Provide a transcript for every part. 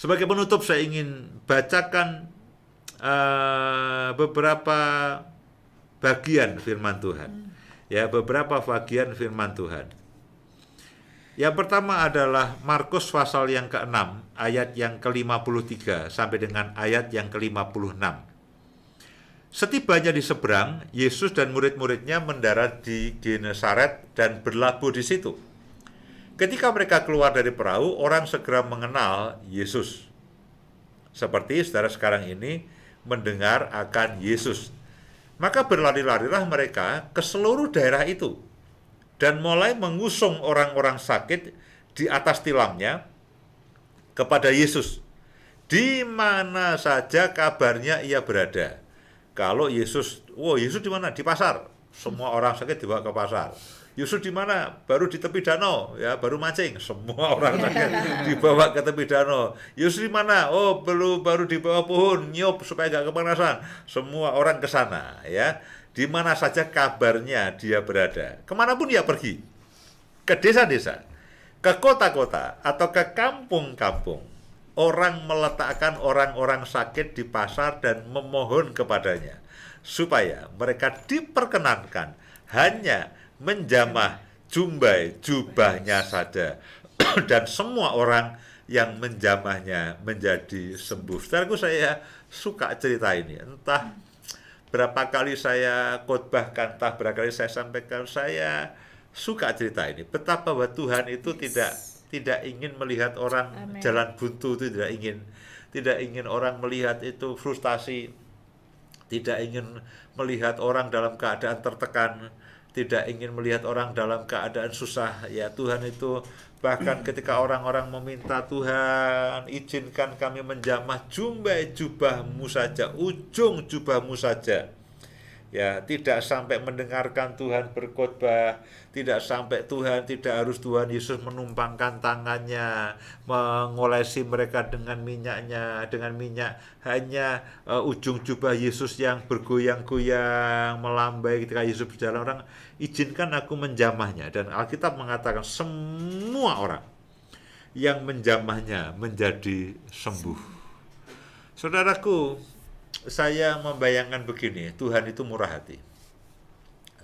Sebagai penutup saya ingin bacakan beberapa bagian firman Tuhan. Ya, beberapa bagian firman Tuhan. Yang pertama adalah Markus pasal yang ke-6 ayat yang ke-53 sampai dengan ayat yang ke-56. Setibanya di seberang, Yesus dan murid-muridnya mendarat di Genesaret dan berlabuh di situ. Ketika mereka keluar dari perahu, orang segera mengenal Yesus. Seperti saudara sekarang ini mendengar akan Yesus. Maka berlari-larilah mereka ke seluruh daerah itu dan mulai mengusung orang-orang sakit di atas tilamnya kepada Yesus. Di mana saja kabarnya ia berada. Kalau Yesus, Yesus di mana? Di pasar. Semua orang sakit dibawa ke pasar. Yesus di mana? Baru di tepi danau, ya, baru mancing. Semua orang sakit dibawa ke tepi danau. Yesus di mana? Baru di bawah pohon, nyop supaya gak kepanasan. Semua orang ke sana, ya. Di mana saja kabarnya dia berada. Kemanapun dia pergi. Ke desa-desa, ke kota-kota, atau ke kampung-kampung. Orang meletakkan orang-orang sakit di pasar dan memohon kepadanya. Supaya mereka diperkenankan hanya menjamah jubahnya saja. Dan semua orang yang menjamahnya menjadi sembuh. Saudaraku, saya suka cerita ini. Entah berapa kali saya khotbahkan, entah berapa kali saya sampaikan, saya suka cerita ini. Betapa bahwa Tuhan itu tidak ingin melihat orang jalan buntu, itu tidak ingin orang melihat itu frustasi, tidak ingin melihat orang dalam keadaan tertekan, tidak ingin melihat orang dalam keadaan susah. Ya, Tuhan itu bahkan ketika orang-orang meminta, Tuhan izinkan kami menjamah jubahmu saja, ujung jubahmu saja. Ya, tidak sampai mendengarkan Tuhan berkhotbah, tidak sampai tidak harus Tuhan Yesus menumpangkan tangannya, mengolesi mereka dengan minyaknya, dengan minyak, hanya ujung jubah Yesus yang bergoyang-goyang, melambai ketika Yesus berjalan. Orang, izinkan aku menjamahnya. Dan Alkitab mengatakan semua orang yang menjamahnya menjadi sembuh. Saudaraku, saya membayangkan begini, Tuhan itu murah hati.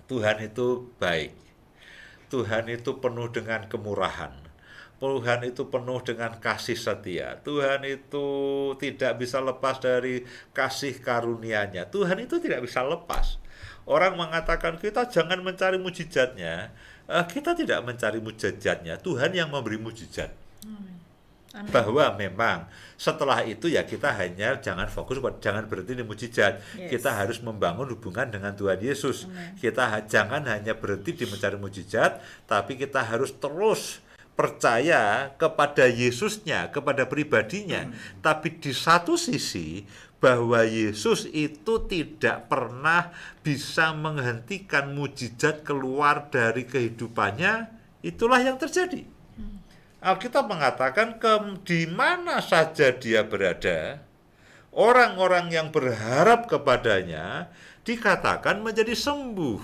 Tuhan itu baik. Tuhan itu penuh dengan kemurahan. Tuhan itu penuh dengan kasih setia. Tuhan itu tidak bisa lepas dari kasih karunia-Nya. Tuhan itu tidak bisa lepas. Orang mengatakan kita jangan mencari mujizatnya. Kita tidak mencari mujizatnya. Tuhan yang memberi mujizat. Amin. Bahwa memang setelah itu ya kita hanya jangan berhenti di mujizat. Yes. Kita harus membangun hubungan dengan Tuhan Yesus. Amen. Kita jangan hanya berhenti di mencari mujizat, tapi kita harus terus percaya kepada Yesusnya, kepada pribadinya. Tapi di satu sisi bahwa Yesus itu tidak pernah bisa menghentikan mujizat keluar dari kehidupannya, itulah yang terjadi. Alkitab mengatakan di mana saja dia berada, orang-orang yang berharap kepadanya dikatakan menjadi sembuh.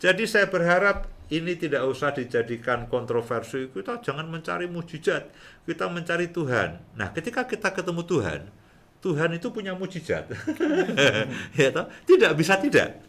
Jadi saya berharap ini tidak usah dijadikan kontroversi. Kita jangan mencari mujizat, kita mencari Tuhan. Nah, ketika kita ketemu Tuhan, Tuhan itu punya mujizat. Ya, tidak bisa tidak.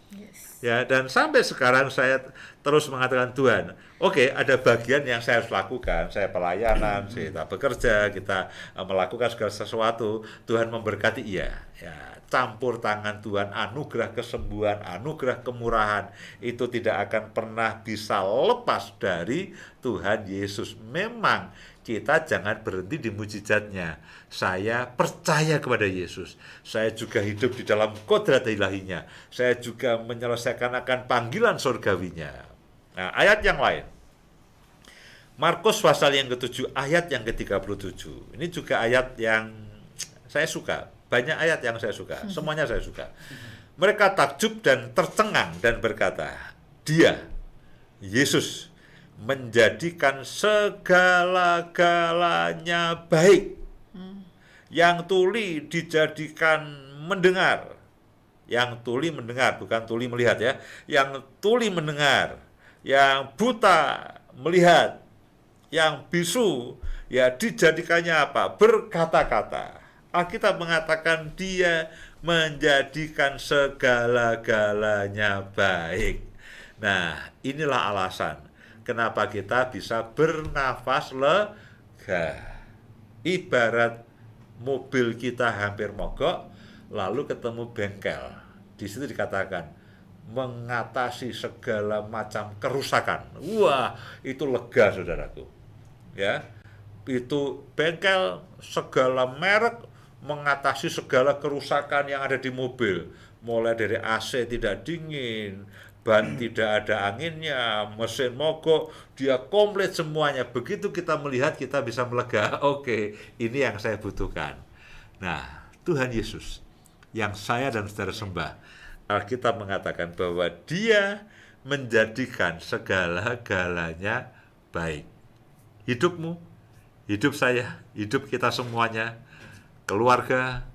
Ya, dan sampai sekarang saya terus mengatakan Tuhan, oke, ada bagian yang saya harus lakukan, saya pelayanan, kita bekerja, kita melakukan segala sesuatu, Tuhan memberkati, iya. Ya, campur tangan Tuhan, anugerah kesembuhan, anugerah kemurahan, itu tidak akan pernah bisa lepas dari Tuhan Yesus. Memang kita jangan berhenti di mujizatnya. Saya percaya kepada Yesus. Saya juga hidup di dalam kodrat ilahinya. Saya juga menyelesaikan akan panggilan surgawinya. Nah, ayat yang lain. Markus pasal yang ke-7, ayat yang ke-37. Ini juga ayat yang saya suka. Banyak ayat yang saya suka. Semuanya saya suka. Mereka takjub dan tercengang dan berkata, Dia, Yesus, menjadikan segala-galanya baik. Yang tuli dijadikan mendengar. Yang tuli mendengar, bukan tuli melihat ya. Yang tuli mendengar. Yang buta melihat. Yang bisu Ya, dijadikannya apa? Berkata-kata. Alkitab mengatakan dia menjadikan segala-galanya baik. Nah, inilah alasan kenapa kita bisa bernafas lega. Ibarat mobil kita hampir mogok, lalu ketemu bengkel. Di situ dikatakan mengatasi segala macam kerusakan. Wah, itu lega, saudaraku. Ya, itu bengkel segala merek mengatasi segala kerusakan yang ada di mobil, mulai dari AC tidak dingin, ban tidak ada anginnya, mesin mogok, dia komplit semuanya. Begitu kita melihat, kita bisa melega. Oke, ini yang saya butuhkan. Nah, Tuhan Yesus yang saya dan saudara sembah, Alkitab mengatakan bahwa dia menjadikan segala-galanya baik. Hidupmu, hidup saya, hidup kita semuanya, keluarga,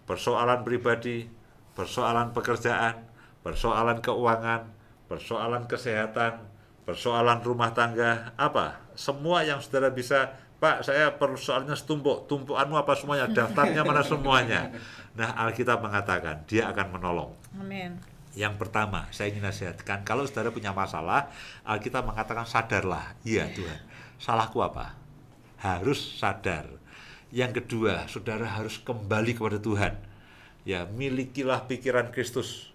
persoalan pribadi, persoalan pekerjaan, persoalan keuangan, persoalan kesehatan, persoalan rumah tangga, apa? Semua yang saudara bisa, Pak, saya persoalannya setumpuk, tumpukanmu apa semuanya, daftarnya mana semuanya. Nah, Alkitab mengatakan, dia akan menolong. Amin. Yang pertama, saya ingin nasihatkan, kalau saudara punya masalah, Alkitab mengatakan sadarlah. Iya Tuhan, salahku apa? Harus sadar. Yang kedua, saudara harus kembali kepada Tuhan. Ya, milikilah pikiran Kristus.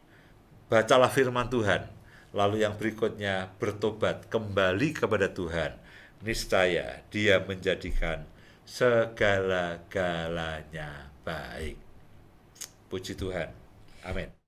Bacalah firman Tuhan. Lalu yang berikutnya, bertobat, kembali kepada Tuhan. Niscaya dia menjadikan segala-galanya baik. Puji Tuhan. Amin.